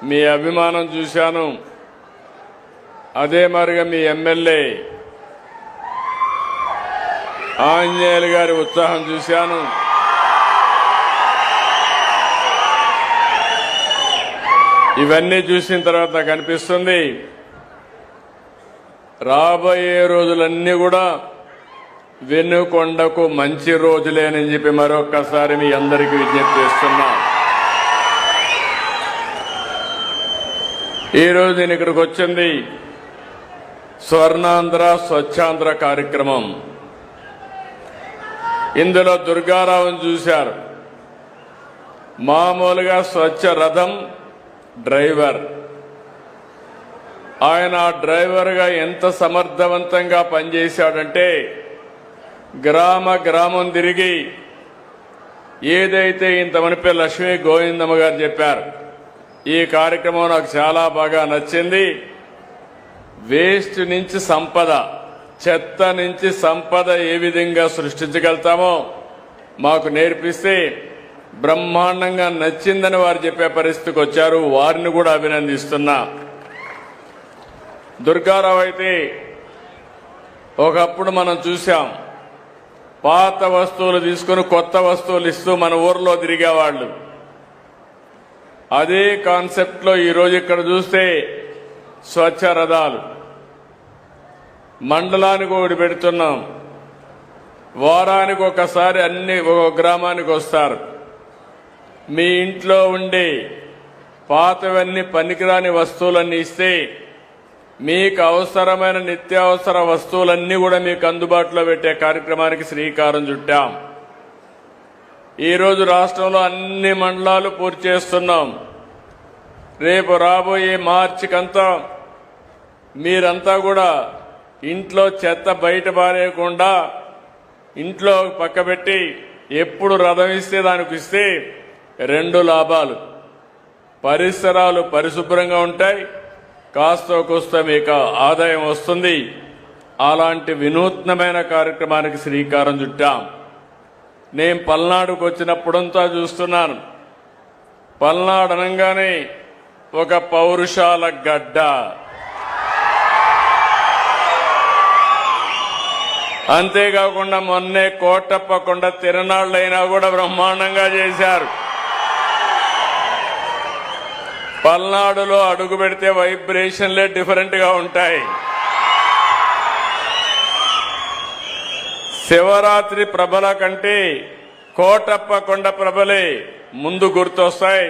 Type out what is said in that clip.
మీ అభిమానం చూశాను. అదే మరిగా మీ ఎమ్మెల్యే ఆంజనేయులు గారి ఉత్సాహం చూశాను. ఇవన్నీ చూసిన తర్వాత నాకు అనిపిస్తుంది రాబోయే రోజులన్నీ కూడా వెన్నుకొండకు మంచి రోజులేనని చెప్పి మరొక్కసారి మీ అందరికీ విజ్ఞప్తి చేస్తున్నా. ఈరోజు నేను ఇక్కడికి వచ్చింది స్వర్ణాంధ్ర స్వచ్ఛాంధ్ర కార్యక్రమం. ఇందులో దుర్గారావును చూశారు. మామూలుగా స్వచ్ఛ రథం డ్రైవర్. ఆయన డ్రైవర్గా ఎంత సమర్థవంతంగా పనిచేశాడంటే గ్రామం తిరిగి ఏదైతే ఇంతమనిపై లక్ష్మీ గోవిందమ్మ గారు చెప్పారు, ఈ కార్యక్రమం నాకు చాలా బాగా నచ్చింది. వేస్ట్ నుంచి సంపద, చెత్త నుంచి సంపద ఏ విధంగా సృష్టించగలుగుతామో మాకు నేర్పిస్తే బ్రహ్మాండంగా నచ్చిందని వారు చెప్పే పరిస్థితికి వచ్చారు. వారిని కూడా అభినందిస్తున్నా. దుర్గారావు అయితే ఒకప్పుడు మనం చూశాం, పాత వస్తువులు తీసుకుని కొత్త వస్తువులు ఇస్తూ మన ఊర్లో తిరిగేవాళ్ళు. అదే కాన్సెప్ట్లో ఈరోజు ఇక్కడ చూస్తే స్వచ్ఛ రథాలు మండలానికి ఒకటి పెడుతున్నాం. వారానికి ఒకసారి అన్ని ఒక గ్రామానికి వస్తారు. మీ ఇంట్లో ఉండే పాతవన్నీ పనికిరాని వస్తువులన్నీ ఇస్తే మీకు అవసరమైన నిత్యావసర వస్తువులన్నీ కూడా మీకు అందుబాటులో పెట్టే కార్యక్రమానికి శ్రీకారం చుట్టాం. ఈరోజు రాష్ట్రంలో అన్ని మండలాలు పూర్తి చేస్తున్నాం. రేపు రాబోయే మార్చికంతా మీరంతా కూడా ఇంట్లో చెత్త బయట పారేయకుండా ఇంట్లో పక్కబెట్టి ఎప్పుడు రథం ఇస్తే దానికి ఇస్తే 2 లాభాలు. పరిసరాలు పరిశుభ్రంగా ఉంటాయి, కాస్త కోస్త మీకు ఆదాయం వస్తుంది. అలాంటి వినూత్నమైన కార్యక్రమానికి శ్రీకారం చుట్టాం. నేను పల్నాడుకు వచ్చినప్పుడంతా చూస్తున్నాను. పల్నాడు అనగానే ఒక పౌరుషాల గడ్డ. అంతేకాకుండా మొన్నే కోటప్ప కొండ తిరునాళ్ళైనా కూడా బ్రహ్మాండంగా చేశారు. పల్నాడులో అడుగు పెడితే వైబ్రేషన్లే డిఫరెంట్ గా ఉంటాయి. శివరాత్రి ప్రభల కంటే కోటప్ప కొండ ప్రభలే ముందు గుర్తొస్తాయి.